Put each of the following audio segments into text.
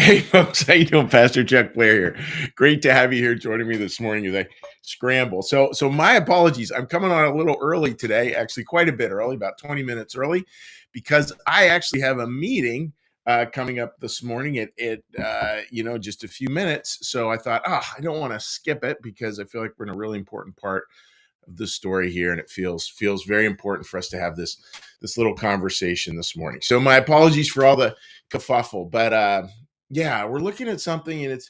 Hey folks, how you doing? Pastor Chuck Blair here. Great to have you here joining me this morning as I scramble. So my apologies. I'm coming on a little early today, actually quite a bit early, about 20 minutes early, because I actually have a meeting coming up this morning at just a few minutes. So I thought, I don't want to skip it because I feel like we're in a really important part of the story here, and it feels very important for us to have this little conversation this morning. So my apologies for all the kerfuffle, but yeah, we're looking at something, and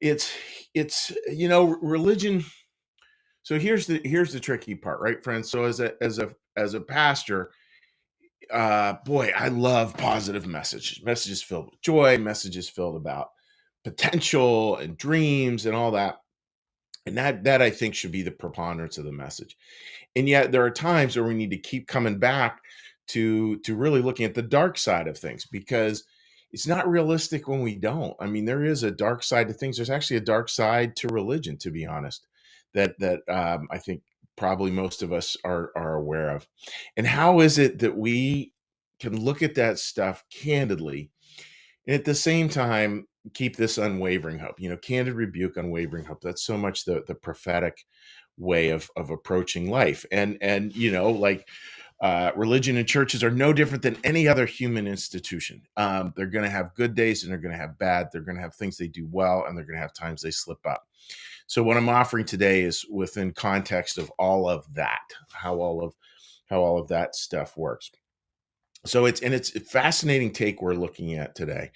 it's religion. So here's the tricky part, right, friends? So as a pastor, boy, I love positive messages filled with joy, messages filled about potential and dreams and all that. And that I think should be the preponderance of the message. And yet there are times where we need to keep coming back to really looking at the dark side of things, because it's not realistic when we don't. I mean, there is a dark side to things. There's actually a dark side to religion, to be honest, that I think probably most of us are aware of. And how is it that we can look at that stuff candidly and at the same time keep this unwavering hope? Candid rebuke, unwavering hope. That's so much the prophetic way of approaching life. And religion and churches are no different than any other human institution. They're going to have good days and they're going to have bad. They're going to have things they do well, and they're going to have times they slip up. So what I'm offering today is within context of all of that, how all of that stuff works. So it's a fascinating take we're looking at today.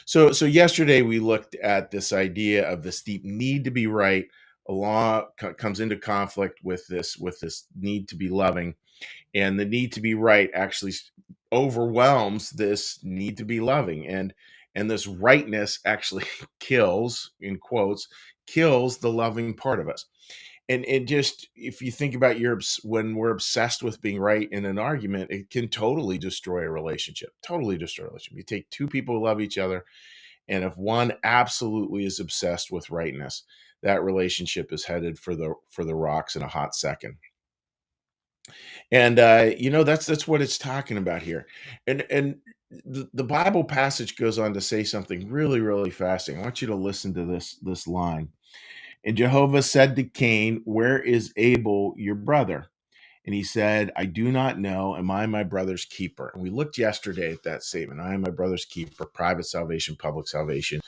So yesterday we looked at this idea of this deep need to be right. A law comes into conflict with this need to be loving, and the need to be right actually overwhelms this need to be loving, and this rightness actually kills, in quotes, kills the loving part of us. And just, if you think about when we're obsessed with being right in an argument, it can totally destroy a relationship. Totally destroy a relationship. You take two people who love each other, and if one absolutely is obsessed with rightness, that relationship is headed for the rocks in a hot second. And that's what it's talking about here. And the Bible passage goes on to say something really, really fascinating. I want you to listen to this line. And Jehovah said to Cain, "Where is Abel, your brother?" And he said, "I do not know. Am I my brother's keeper?" And we looked yesterday at that statement. I am my brother's keeper, private salvation, public salvation.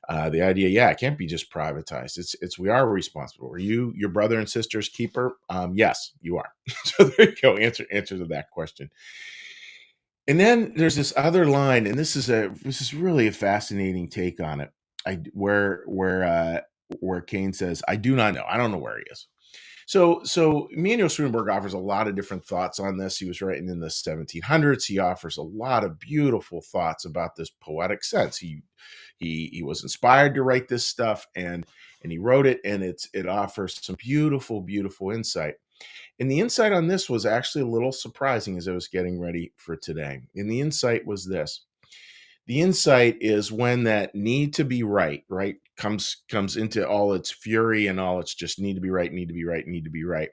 The idea, yeah, it can't be just privatized. It's we are responsible. Are you your brother and sister's keeper? Yes, you are. So there you go. Answer to that question. And then there's this other line, and this is really a fascinating take on it. Where Cain says, "I do not know. I don't know where he is." So Emanuel Swedenborg offers a lot of different thoughts on this. He was writing in the 1700s. He offers a lot of beautiful thoughts about this poetic sense. He was inspired to write this stuff, and he wrote it, and it offers some beautiful, beautiful insight. And the insight on this was actually a little surprising as I was getting ready for today. And the insight was this. The insight is when that need to be right, comes into all its fury and all its just need to be right, need to be right, need to be right.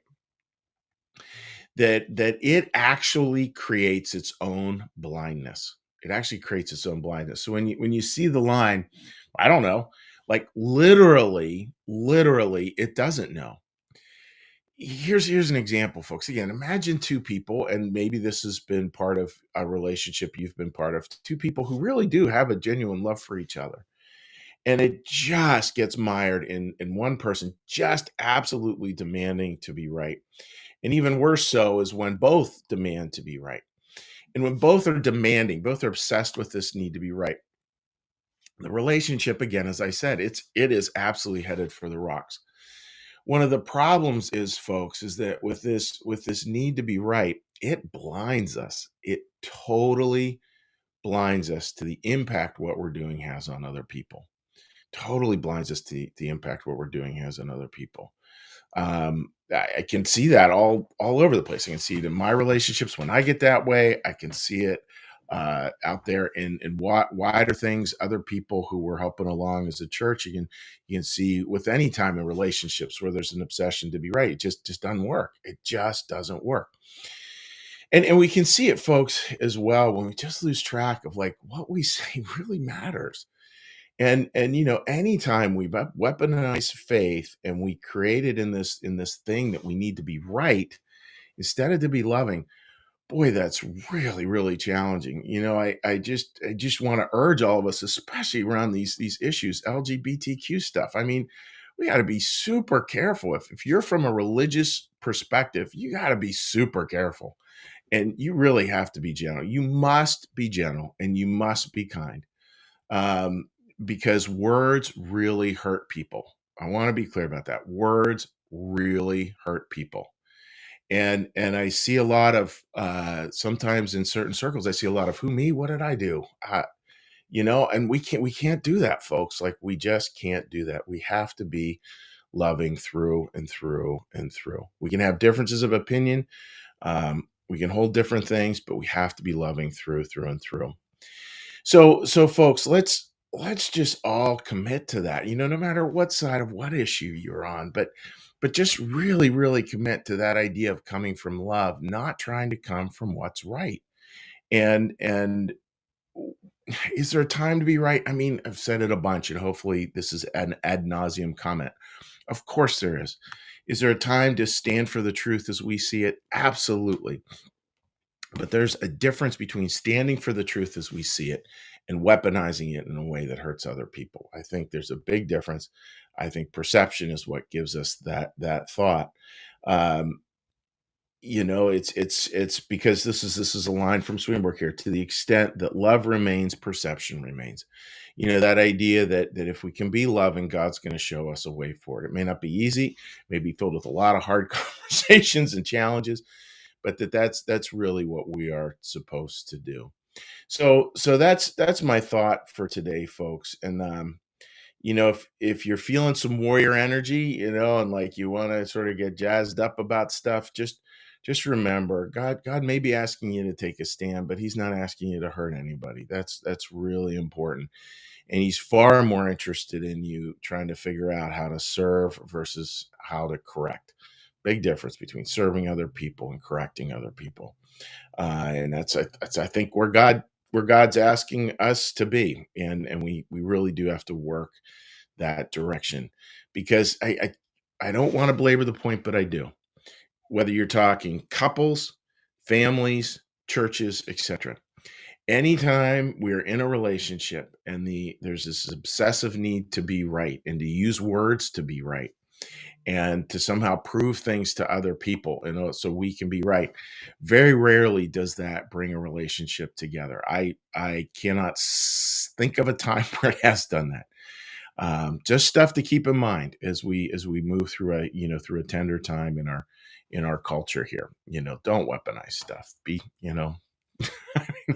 That it actually creates its own blindness. It actually creates its own blindness. So when you see the line, I don't know, like literally, it doesn't know. Here's an example, folks. Again, imagine two people, and maybe this has been part of a relationship you've been part of, two people who really do have a genuine love for each other. And it just gets mired in one person just absolutely demanding to be right. And even worse so is when both demand to be right. And when both are demanding, both are obsessed with this need to be right. The relationship, again, as I said, it is absolutely headed for the rocks. One of the problems is, folks, is that with this need to be right, it blinds us. It totally blinds us to the impact what we're doing has on other people. Totally blinds us to the impact what we're doing has on other people. I can see that all over the place. I can see it in my relationships when I get that way. I can see it out there in wider things. Other people who we're helping along as a church, you can see with any time in relationships where there's an obsession to be right. It just doesn't work. It just doesn't work. And we can see it, folks, as well, when we just lose track of like what we say really matters. And anytime we weaponize faith and we create it in this thing that we need to be right instead of to be loving, boy, that's really, really challenging. I just want to urge all of us, especially around these issues, LGBTQ stuff. I mean, we got to be super careful. If you're from a religious perspective, you got to be super careful. And you really have to be gentle. You must be gentle and you must be kind, um, because words really hurt people. I want to be clear about that. Words really hurt people. And I see a lot of sometimes in certain circles, I see a lot of who me, what did I do? And we can't do that, folks. Like we just can't do that. We have to be loving through and through and through. We can have differences of opinion. We can hold different things, but we have to be loving through and through. So folks, let's just all commit to that. No matter what side of what issue you're on, but just really, really commit to that idea of coming from love, not trying to come from what's right. And is there a time to be right? I mean, I've said it a bunch, and hopefully this is an ad nauseum comment. Of course there is. Is there a time to stand for the truth as we see it? Absolutely. But there's a difference between standing for the truth as we see it and weaponizing it in a way that hurts other people. I think there's a big difference. I think perception is what gives us that thought. Um, it's because this is a line from Swinburne here. To the extent that love remains, perception remains. That idea that if we can be loving, God's going to show us a way forward. It may not be easy, may be filled with a lot of hard conversations and challenges, but that's really what we are supposed to do. So that's my thought for today, folks. And if you're feeling some warrior energy, and like you want to sort of get jazzed up about stuff, just remember, God may be asking you to take a stand, but he's not asking you to hurt anybody. That's really important. And he's far more interested in you trying to figure out how to serve versus how to correct. Big difference between serving other people and correcting other people. And that's I think where God's asking us to be, and we really do have to work that direction, because I don't want to belabor the point, but I do. Whether you're talking couples, families, churches, etc. Anytime we're in a relationship and there's this obsessive need to be right and to use words to be right and to somehow prove things to other people, so we can be right, very rarely does that bring a relationship together. I cannot think of a time where it has done that. Just stuff to keep in mind as we move through a tender time in our culture here. Don't weaponize stuff.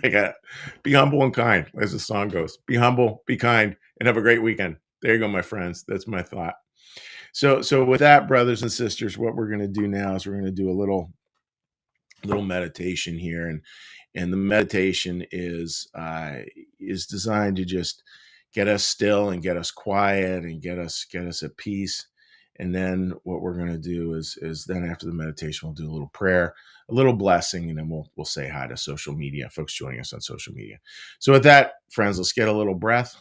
Like be humble and kind, as the song goes. Be humble, be kind, and have a great weekend. There you go, my friends. That's my thought. So with that, brothers and sisters, what we're going to do now is we're going to do a little meditation here, and the meditation is designed to just get us still and get us quiet and get us at peace. And then what we're going to do is then after the meditation, we'll do a little prayer, a little blessing, and then we'll say hi to social media, folks joining us on social media. So with that, friends, let's get a little breath.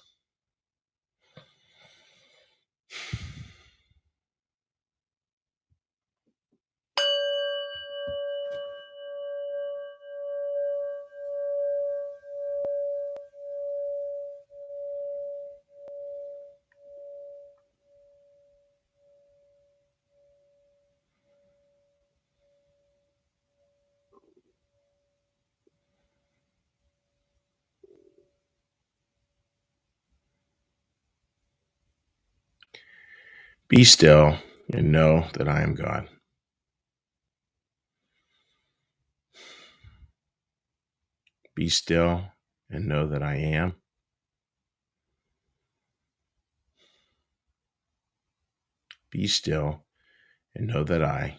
Be still and know that I am God. Be still and know that I am. Be still and know that I.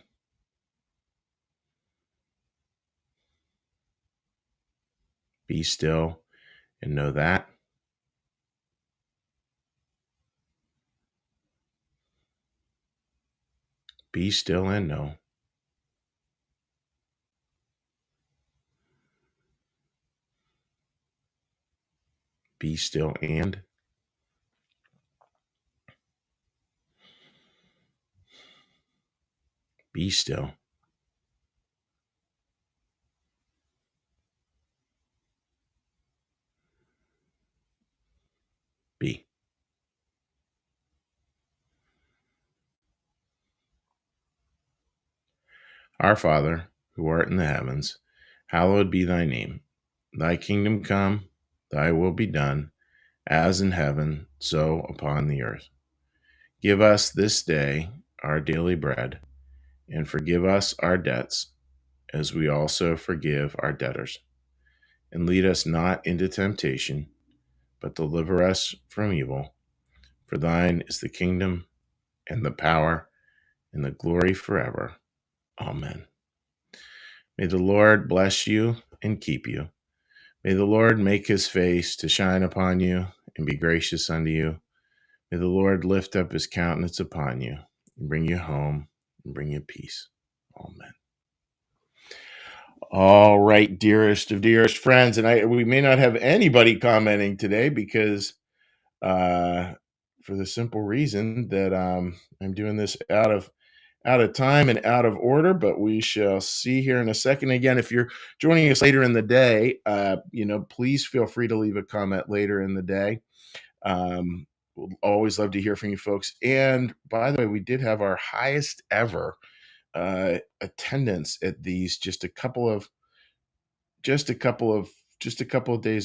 Be still and know that. Be still and know. Be still and be still. Be. Our Father, who art in the heavens, hallowed be thy name. Thy kingdom come, thy will be done, as in heaven, so upon the earth. Give us this day our daily bread, and forgive us our debts, as we also forgive our debtors. And lead us not into temptation, but deliver us from evil. For thine is the kingdom, and the power, and the glory forever. Amen. May the Lord bless you and keep you. May the Lord make his face to shine upon you and be gracious unto you. May the Lord lift up his countenance upon you and bring you home and bring you peace. Amen. All right, dearest of dearest friends, and we may not have anybody commenting today because for the simple reason that I'm doing this out of time and out of order, but we shall see here in a second. Again, if you're joining us later in the day, please feel free to leave a comment later in the day. We'll always love to hear from you folks. And by the way, we did have our highest ever attendance at these just a couple of days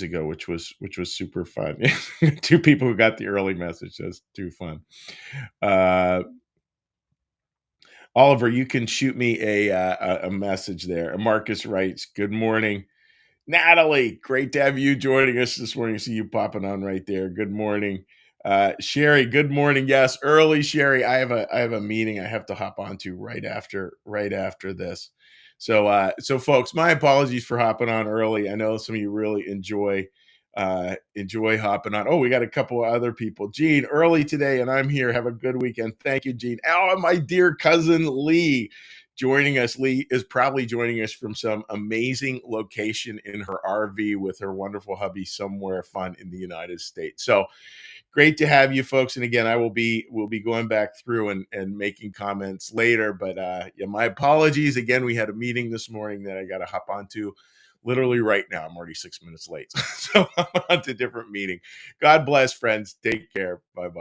ago, which was super fun. Two people who got the early message. That's too fun. Oliver, you can shoot me a message there. Marcus writes, "Good morning, Natalie. Great to have you joining us this morning. I see you popping on right there. Good morning, Sherry. Good morning. Yes, early, Sherry. I have a meeting I have to hop onto right after this. So folks, my apologies for hopping on early. I know some of you really enjoy hopping on. Oh, we got a couple of other people. Gene, early today, and I'm here. Have a good weekend. Thank you, Gene. Oh, my dear cousin Lee joining us. Lee is probably joining us from some amazing location in her RV with her wonderful hubby somewhere fun in the United States. So great to have you folks. And again, we'll be going back through and making comments later. But yeah, my apologies. Again, we had a meeting this morning that I got to hop onto literally right now. I'm already 6 minutes late. So I'm on to a different meeting. God bless, friends. Take care. Bye-bye.